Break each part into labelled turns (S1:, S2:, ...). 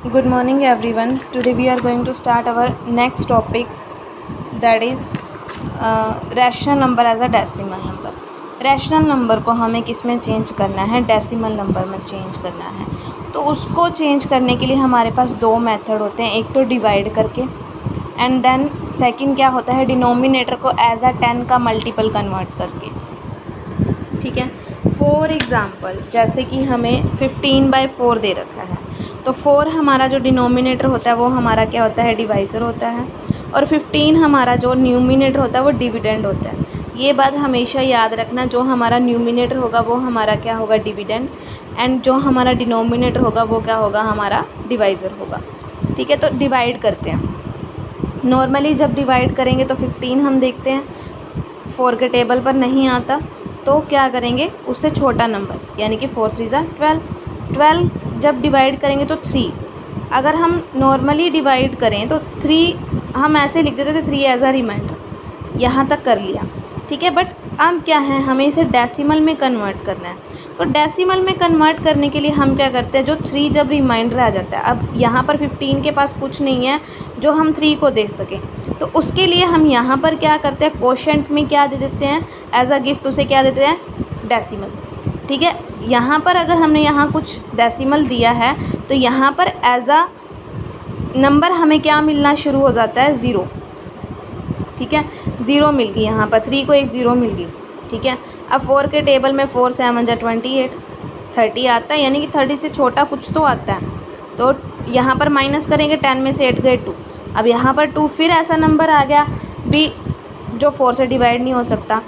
S1: Good morning everyone. Today we are going to start our next topic, that is rational number as a decimal number. Rational number को हमें किस में change करना है? Decimal number में change करना है। तो उसको चेंज करने के लिए हमारे पास दो मेथड होते हैं, एक तो डिवाइड करके एंड देन सेकंड क्या होता है, डिनोमिनेटर को एज अ 10 का मल्टीपल कन्वर्ट करके। ठीक है, फॉर एग्ज़ाम्पल जैसे कि हमें 15/4 दे रखा है, तो 4 हमारा जो डिनोमिनेटर होता है वो हमारा क्या होता है, डिवाइज़र होता है, और 15 हमारा जो न्यूमिनेटर होता है वो डिविडेंड होता है। ये बात हमेशा याद रखना, जो हमारा न्यूमिनेटर होगा वो हमारा क्या होगा, डिविडेंड, एंड जो हमारा डिनोमिनेटर होगा वो क्या होगा, हमारा डिवाइज़र होगा। ठीक है, तो डिवाइड करते हैं। नॉर्मली जब डिवाइड करेंगे तो 15 हम देखते हैं 4 के टेबल पर नहीं आता, तो क्या करेंगे, उससे छोटा नंबर यानी कि 4 3 12। 12 जब डिवाइड करेंगे तो 3, अगर हम नॉर्मली डिवाइड करें तो 3 हम ऐसे लिख देते थे, 3 एज अ रिमाइंडर, यहाँ तक कर लिया। ठीक है, बट अब क्या है, हमें इसे डेसिमल में कन्वर्ट करना है। तो डेसिमल में कन्वर्ट करने के लिए हम क्या करते हैं, जो 3 जब रिमाइंडर आ जाता है, अब यहाँ पर 15 के पास कुछ नहीं है जो हम 3 को दे सकें, तो उसके लिए हम यहाँ पर क्या करते हैं, कोशेंट में क्या दे देते हैं, एज अ गिफ्ट उसे क्या देते हैं, डेसिमल। ठीक है, यहाँ पर अगर हमने यहाँ कुछ डेसिमल दिया है तो यहाँ पर एज अ नंबर हमें क्या मिलना शुरू हो जाता है, ज़ीरो। ठीक है, ज़ीरो मिल गई, यहाँ पर 3 को एक ज़ीरो मिल गई। ठीक है, अब 4 के टेबल में 4 7 28, 30 आता है, यानी कि 30 से छोटा कुछ तो आता है। तो यहाँ पर माइनस करेंगे, 10 में से 8 गए 2, अब यहाँ पर 2 फिर ऐसा नंबर आ गया भी जो 4 से डिवाइड नहीं हो सकता।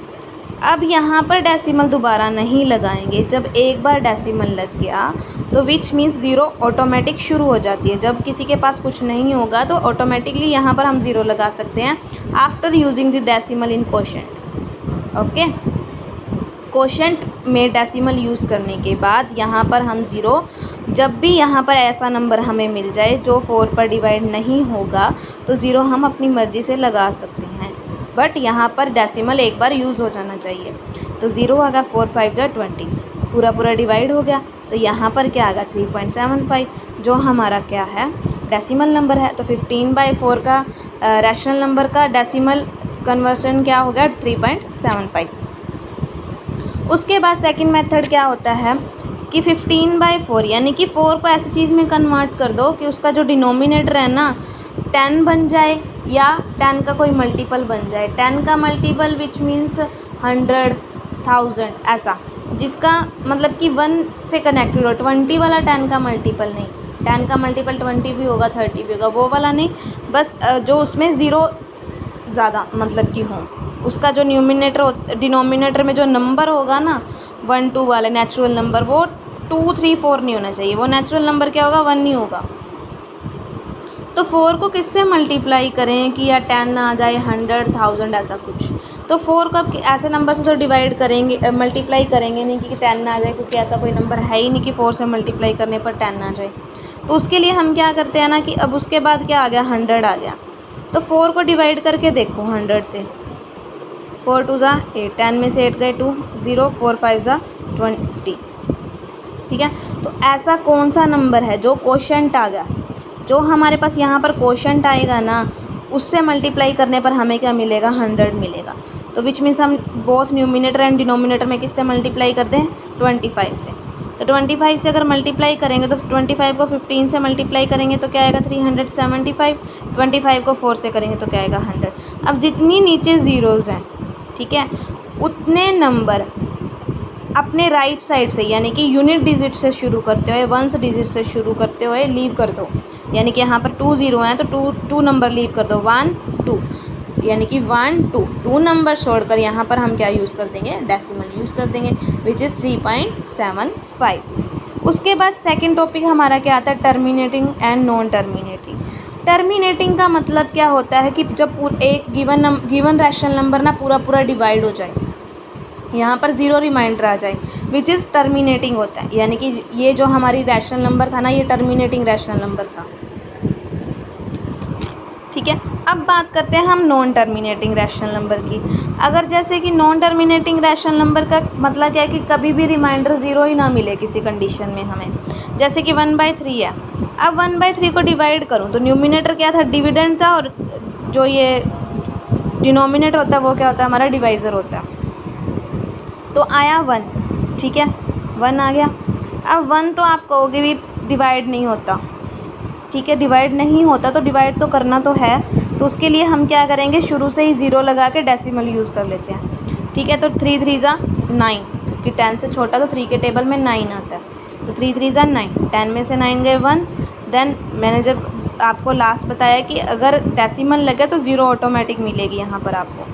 S1: अब यहाँ पर डेसिमल दोबारा नहीं लगाएंगे, जब एक बार डेसिमल लग गया तो विच मीन्स ज़ीरो ऑटोमेटिक शुरू हो जाती है। जब किसी के पास कुछ नहीं होगा तो ऑटोमेटिकली यहाँ पर हम ज़ीरो लगा सकते हैं after using the decimal in quotient. Okay, quotient में डेसिमल यूज़ करने के बाद यहाँ पर हम ज़ीरो, जब भी यहाँ पर ऐसा नंबर हमें मिल जाए जो 4 पर डिवाइड नहीं होगा तो ज़ीरो हम अपनी मर्ज़ी से लगा सकते हैं, बट यहाँ पर डेसिमल एक बार यूज़ हो जाना चाहिए। तो ज़ीरो आ गया, 4 5 20, पूरा डिवाइड हो गया, तो यहाँ पर क्या आ गया, 3.75, जो हमारा क्या है, डेसिमल नंबर है। तो 15/4 का रैशनल नंबर का डेसिमल कन्वर्सन क्या हो गया, 3.75। उसके बाद सेकंड मेथड क्या होता है कि 15/4 यानी कि 4 को ऐसी चीज़ में कन्वर्ट कर दो कि उसका जो डिनोमिनेटर है ना 10 बन जाए या 10 का कोई मल्टीपल बन जाए। 10 का मल्टीपल विच मीन्स 100 1000, ऐसा जिसका मतलब कि 1 से कनेक्टेड हो। 20 वाला 10 का मल्टीपल नहीं, 10 का मल्टीपल 20 भी होगा, 30 भी होगा, वो वाला नहीं, बस जो उसमें ज़ीरो ज़्यादा मतलब कि हो, उसका जो न्यूमिनेटर डिनोमिनेटर में जो नंबर होगा ना 1 2 वाले नेचुरल नंबर, वो 2 3 4 नहीं होना चाहिए, वो नेचुरल नंबर क्या होगा, 1 नहीं होगा। तो 4 को किससे मल्टीप्लाई करें कि या 10 आ जाए, 100 1000 ऐसा कुछ। तो 4 को ऐसे नंबर से तो डिवाइड करेंगे, मल्टीप्लाई करेंगे नहीं कि 10 ना आ जाए, क्योंकि ऐसा कोई नंबर है ही नहीं कि 4 से मल्टीप्लाई करने पर 10 ना आ जाए। तो उसके लिए हम क्या करते हैं ना कि अब उसके बाद क्या आ गया, 100 आ गया, तो 4 को डिवाइड करके देखो 100 से, 4 2 8, 10 में से 8 गए 2 0, 4 5 20। ठीक है, तो ऐसा कौन सा नंबर है जो कोशेंट आ गया, जो हमारे पास यहाँ पर कोशेंट आएगा ना उससे मल्टीप्लाई करने पर हमें क्या मिलेगा, 100 मिलेगा। तो विच मीन्स हम बोथ न्यूमिनेटर एंड डिनोमिनेटर में किससे मल्टीप्लाई करते हैं, 25 से। तो 25 से अगर मल्टीप्लाई करेंगे तो 25 को 15 से मल्टीप्लाई करेंगे तो क्या आएगा, 375। 25 को 4 से करेंगे तो क्या आएगा, 100। अब जितनी नीचे ज़ीरोज़ हैं, ठीक है, उतने नंबर अपने राइट साइड से यानी कि यूनिट डिजिट से शुरू करते हुए, वंस डिजिट से शुरू करते हुए लीव कर दो। यानी कि यहाँ पर 2 0 हैं तो 2 नंबर लीव कर दो, 1 2, यानी कि 1 2 नंबर छोड़कर यहाँ पर हम क्या यूज़ कर देंगे, डेसिमल यूज़ कर देंगे, विच इज़ 3.75। उसके बाद सेकंड टॉपिक हमारा क्या आता है, terminating and non terminating. Terminating का मतलब क्या होता है कि जब एक गिवन रैशनल नंबर ना पूरा डिवाइड हो जाए, यहाँ पर ज़ीरो रिमाइंडर आ जाए, विच इज़ टर्मिनेटिंग होता है। यानी कि ये जो हमारी रैशनल नंबर था ना, ये टर्मिनेटिंग रैशनल नंबर था। ठीक है। अब बात करते हैं हम नॉन टर्मिनेटिंग रैशनल नंबर की। अगर जैसे कि नॉन टर्मिनेटिंग रैशनल नंबर का मतलब क्या है कि कभी भी रिमाइंडर ज़ीरो ही ना मिले किसी कंडीशन में हमें। जैसे कि 1/3 है, अब 1/3 को डिवाइड करूँ तो न्यूमिनेटर क्या था, डिविडेंड था, और जो ये डिनोमिनेटर होता है वो क्या होता है, हमारा डिवाइज़र होता है। तो आया 1, ठीक है, 1 आ गया। अब 1 तो आप कहोगे भी डिवाइड नहीं होता, ठीक है, डिवाइड नहीं होता तो डिवाइड तो करना तो है, तो उसके लिए हम क्या करेंगे, शुरू से ही 0 लगा के डेसिमल यूज़ कर लेते हैं। ठीक है, तो 3 3 ज़ा 9, क्योंकि 10 से छोटा तो 3 के टेबल में 9 आता है, तो 3 3 ज़ा 9, 10 में से 9 गए 1। देन मैंने जब आपको लास्ट बताया कि अगर डेसिमल लगे तो 0 ऑटोमेटिक मिलेगी यहाँ पर आपको,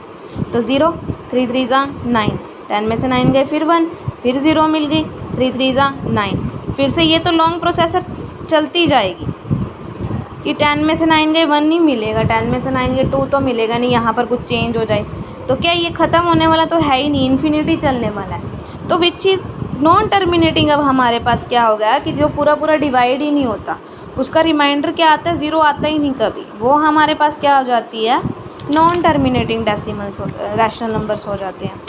S1: तो 0, 3 3 ज़ा 9, 10 में से 9 गए फिर 1, फिर 0 मिल गई, 3 3 ज़ा 9, फिर से ये तो लॉन्ग प्रोसेसर चलती जाएगी कि 10 में से 9 गए 1 नहीं मिलेगा, 10 में से 9 गए 2 तो मिलेगा नहीं, यहाँ पर कुछ चेंज हो जाए तो क्या ये ख़त्म होने वाला तो है ही नहीं, इन्फिनिटी चलने वाला है। तो विच इज़ नॉन टर्मिनेटिंग। अब हमारे पास क्या हो गया कि जो पूरा पूरा डिवाइड ही नहीं होता, उसका रिमाइंडर क्या आता है, 0 आता ही नहीं कभी, वो हमारे पास क्या हो जाती है, non terminating decimals rational numbers हो जाते हैं।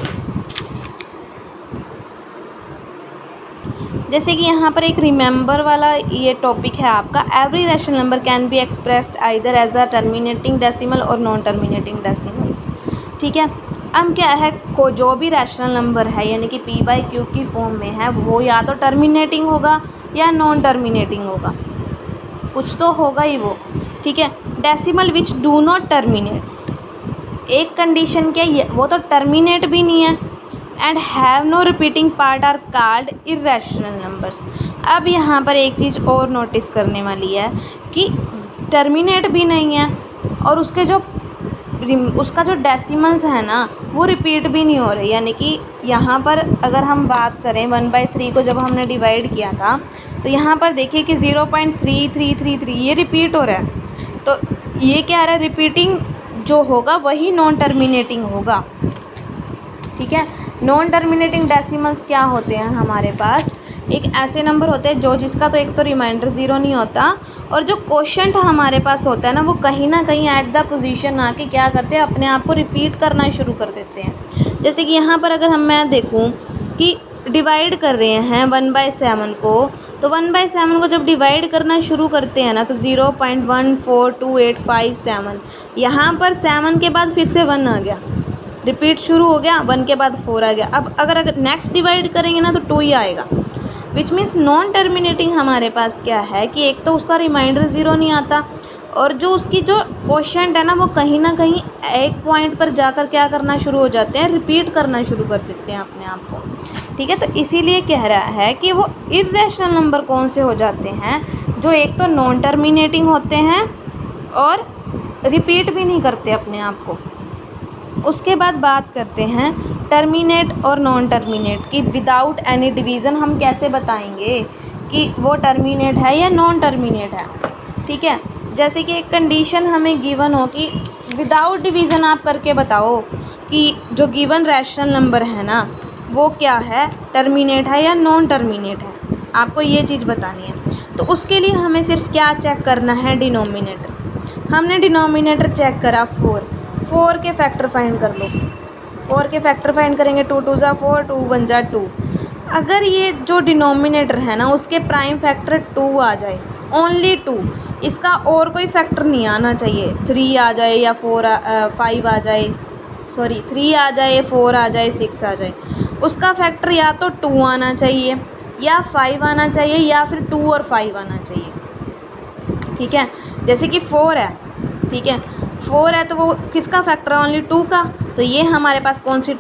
S1: जैसे कि यहाँ पर एक रिमेंबर वाला ये टॉपिक है आपका, every rational number can be expressed either as a terminating decimal और नॉन टर्मिनेटिंग डेसिमल्स। ठीक है, अब क्या है, को जो भी रैशनल नंबर है यानी कि p/q की फॉर्म में है वो या तो टर्मिनेटिंग होगा या नॉन टर्मिनेटिंग होगा, कुछ तो होगा ही वो। ठीक है, decimal which do not terminate, एक कंडीशन क्या है, वो तो टर्मिनेट भी नहीं है, and have no repeating part are called irrational numbers. अब यहाँ पर एक चीज़ और नोटिस करने वाली है कि टर्मिनेट भी नहीं है और उसका जो डेसिमल्स है ना वो रिपीट भी नहीं हो रहे, यानी कि यहाँ पर अगर हम बात करें 1/3 को जब हमने डिवाइड किया था तो यहाँ पर देखिए कि 0.3333 ये रिपीट हो रहा है, तो ये क्या आ रहा है, रिपीटिंग जो होगा वही नॉन टर्मिनेटिंग होगा। ठीक है, नॉन टर्मिनेटिंग डेसिमल्स क्या होते हैं, हमारे पास एक ऐसे नंबर होते हैं जो जिसका तो एक तो रिमाइंडर 0 नहीं होता और जो कोशेंट हमारे पास होता है ना वो कहीं ना कहीं एट द पोजीशन आके क्या करते हैं, अपने आप को रिपीट करना शुरू कर देते हैं। जैसे कि यहाँ पर अगर मैं देखूँ कि डिवाइड कर रहे हैं 1/7 को, तो 1/7 को जब डिवाइड करना शुरू करते हैं ना तो 0.14285 यहाँ पर 7 के बाद फिर से 1 आ गया, रिपीट शुरू हो गया, 1 के बाद 4 आ गया। अब अगर नेक्स्ट डिवाइड करेंगे ना तो 2 ही आएगा, विच मीन्स नॉन टर्मिनेटिंग हमारे पास क्या है कि एक तो उसका रिमाइंडर 0 नहीं आता और जो उसकी जो क्वोशेंट है ना वो कहीं ना कहीं एक पॉइंट पर जाकर क्या करना शुरू हो जाते हैं, रिपीट करना शुरू कर देते हैं अपने आप को। ठीक है, तो इसीलिए कह रहा है कि वो इर्रेशनल नंबर कौन से हो जाते हैं, जो एक तो नॉन टर्मिनेटिंग होते हैं और रिपीट भी नहीं करते अपने आप को। उसके बाद बात करते हैं टर्मिनेट और नॉन टर्मिनेट की। विदाउट एनी डिवीज़न हम कैसे बताएंगे कि वो टर्मिनेट है या नॉन टर्मिनेट है। ठीक है, जैसे कि एक कंडीशन हमें गिवन हो कि विदाउट डिवीज़न आप करके बताओ कि जो गिवन रैशनल नंबर है ना वो क्या है, टर्मिनेट है या नॉन टर्मिनेट है, आपको ये चीज़ बतानी है। तो उसके लिए हमें सिर्फ क्या चेक करना है, डिनोमिनेटर। हमने डिनोमिनेटर चेक करा 4 के फैक्टर फाइंड कर लो, 4 के फैक्टर फाइंड करेंगे, 2 2 ज़ा 4, 2 1 ज़ा 2। अगर ये जो डिनोमिनेटर है ना उसके प्राइम फैक्टर 2 आ जाए, ओनली 2, इसका और कोई फैक्टर नहीं आना चाहिए, 3 आ जाए या 5 आ जाए, सॉरी 3 आ जाए, 4 आ जाए, 6 आ जाए, उसका फैक्टर या तो 2 आना चाहिए या 5 आना चाहिए या फिर 2 और 5 आना चाहिए। ठीक है, जैसे कि 4 है, ठीक है 4 है तो वो किसका फैक्टर है, ओनली 2 का, तो ये हमारे पास कौन सी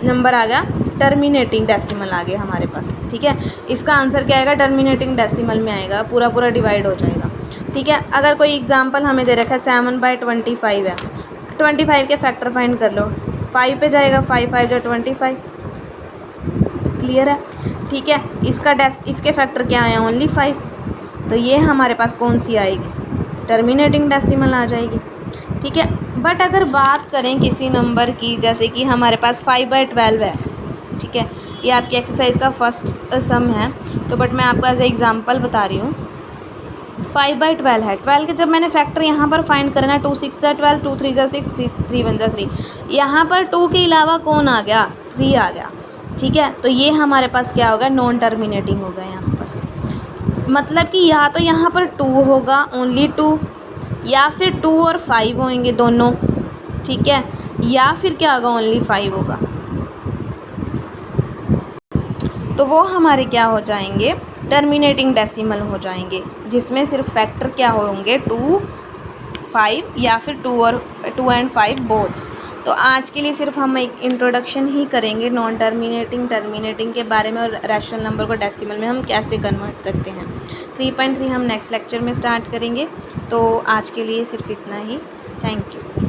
S1: नंबर आ गया, टर्मिनेटिंग डेसिमल आ गया हमारे पास। ठीक है, इसका आंसर क्या आएगा, टर्मिनेटिंग डेसिमल में आएगा, पूरा पूरा डिवाइड हो जाएगा। ठीक है, अगर कोई एग्जांपल हमें दे रखा है 7/25 है, 25 के फैक्टर फाइंड कर लो, 5 पे जाएगा, 5 5 जो 25, क्लियर है। ठीक है, इसके फैक्टर क्या आया, ओनली 5, तो ये हमारे पास कौन सी आएगी, टर्मिनेटिंग डेसिमल आ जाएगी। ठीक है, बट अगर बात करें किसी नंबर की, जैसे कि हमारे पास 5/12 है, ठीक है, ये आपकी एक्सरसाइज का फर्स्ट सम है, तो बट मैं आपको एज ए एग्ज़ाम्पल बता रही हूँ। 5/12 है। 12 के जब मैंने फैक्टर यहाँ पर फाइंड करना, 2 6 ज़ा 12, 2 3 ज़ा 6, 3 1 ज़ा 3, यहाँ पर 2 के अलावा कौन आ गया, 3 आ गया। ठीक है, तो ये हमारे पास क्या होगा, नॉन टर्मिनेटिंग होगा यहाँ पर। मतलब कि या तो यहाँ पर 2 होगा, ओनली 2, या फिर 2 और 5 होंगे दोनों। ठीक है, या फिर क्या होगा, ओनली 5 होगा। तो वो हमारे क्या हो जाएंगे, टर्मिनेटिंग डेसिमल हो जाएंगे, जिसमें सिर्फ फैक्टर क्या होंगे, 2 5 या फिर 2 एंड 5 बोथ। तो आज के लिए सिर्फ हम एक इंट्रोडक्शन ही करेंगे नॉन टर्मिनेटिंग के बारे में, और रैशनल नंबर को डेसिमल में हम कैसे कन्वर्ट करते हैं। 3.3 हम नेक्स्ट लेक्चर में स्टार्ट करेंगे। तो आज के लिए सिर्फ इतना ही। Thank you.